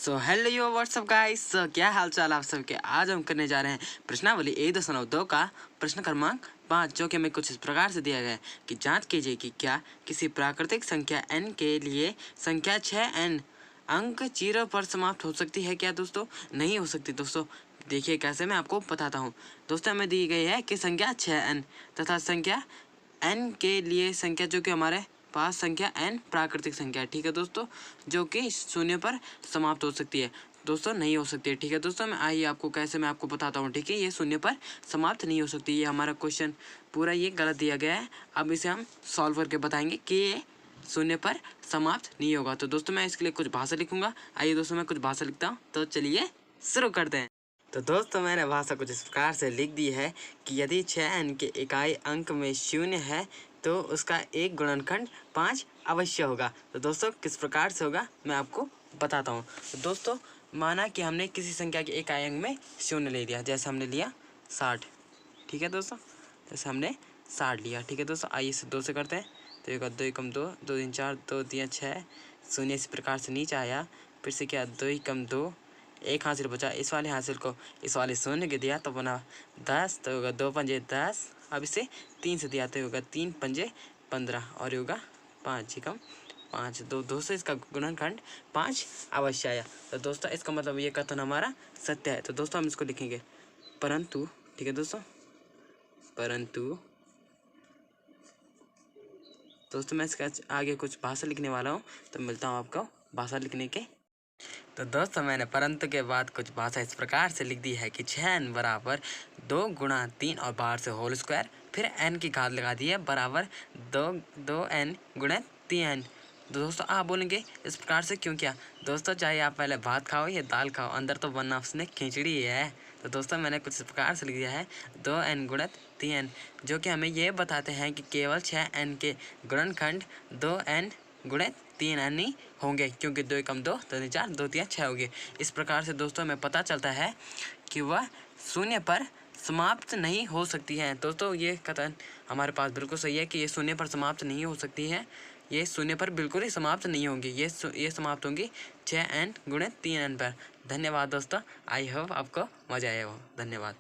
So hello यो WhatsApp guys, क्या हाल चाल आप सबके। आज हम करने जा रहे हैं प्रश्नावली 1.2 का प्रश्न क्रमांक 5, जो कि हमें कुछ इस प्रकार से दिया गया है कि जांच कीजिए कि क्या किसी प्राकृतिक संख्या n के लिए संख्या 6n अंक 0 पर समाप्त हो सकती है। क्या दोस्तों? नहीं हो सकती दोस्तों। देखिए कैसे, मैं आपको बताता हूँ। दोस्तों हमें दी गई है कि संख्या 6n तथा संख्या n के लिए संख्या जो कि हमारे पास संख्या n प्राकृतिक संख्या है, ठीक है दोस्तों, जो कि शून्य पर समाप्त हो सकती है। दोस्तों नहीं हो सकती है, ठीक है दोस्तों। मैं आइए आपको कैसे मैं आपको बताता हूँ, ठीक है। ये शून्य पर समाप्त नहीं हो सकती। ये हमारा क्वेश्चन पूरा ये गलत दिया गया है। अब इसे हम सॉल्व करके बताएंगे कि ये शून्य पर समाप्त नहीं होगा। तो दोस्तों मैं इसके लिए कुछ भाषा लिखूंगा। आइए दोस्तों मैं कुछ भाषा लिखता हूँ, तो चलिए शुरू करते हैं। तो दोस्तों मैंने भाषा कुछ इस प्रकार से लिख दी है कि यदि 6n के इकाई अंक में शून्य है तो उसका एक गुणनखंड 5 अवश्य होगा। तो दोस्तों किस प्रकार से होगा मैं आपको बताता हूँ। तो दोस्तों माना कि हमने किसी संख्या के इकाई अंक में शून्य ले लिया, जैसे हमने लिया 60, ठीक है दोस्तों। जैसे हमने 60 लिया, ठीक है दोस्तों। आइए इसे 2 से करते हैं। तो एक 2 कम 2, 2 3 4, 2 3 6, शून्य इस प्रकार से नीचे आया। फिर से क्या, 2 कम 2, एक हासिल बचा। इस वाले हासिल को इस वाले शून्य के दिया तो बना 10, तो होगा 2 पंजे 10। अब इसे 3 से दिया तो होगा 3 पंजे 15 और होगा 5 कम 5, 2 से इसका गुणनखंड 5 अवश्य आया। तो दोस्तों इसका मतलब ये कथन हमारा सत्य है। तो दोस्तों हम इसको लिखेंगे परंतु, ठीक है दोस्तों, परंतु दोस्तों मैं इसका आगे कुछ भाषा लिखने वाला हूँ, तो मिलता हूँ आपको भाषा लिखने के। तो दोस्तों मैंने परंतु के बाद कुछ भाषा इस प्रकार से लिख दी है कि 6n बराबर 2 गुणा 3 और बाहर से होल स्क्वायर, फिर n की घात लगा दी है बराबर 2n गुणा 3n। तो दोस्तों आप बोलेंगे इस प्रकार से क्यों किया? दोस्तों चाहे आप पहले भात खाओ या दाल खाओ, अंदर तो बनना उसने खिचड़ी है। तो दोस्तों मैंने कुछ इस प्रकार से लिख दिया है 2n गुणा 3n, जो कि हमें ये बताते हैं कि केवल 6n के गुणनखंड 2n गुणे 3n ही होंगे, क्योंकि 2 कम 2, 2 4, 2 3 6 होंगे। इस प्रकार से दोस्तों हमें पता चलता है कि वह शून्य पर समाप्त नहीं हो सकती है। दोस्तों ये कथन हमारे पास बिल्कुल सही है कि ये शून्य पर समाप्त नहीं हो सकती है। ये शून्य पर बिल्कुल ही समाप्त नहीं होंगी। ये समाप्त होंगी 6n गुणे 3n पर। धन्यवाद दोस्तों, आई होप आपको मजा आया हो। धन्यवाद।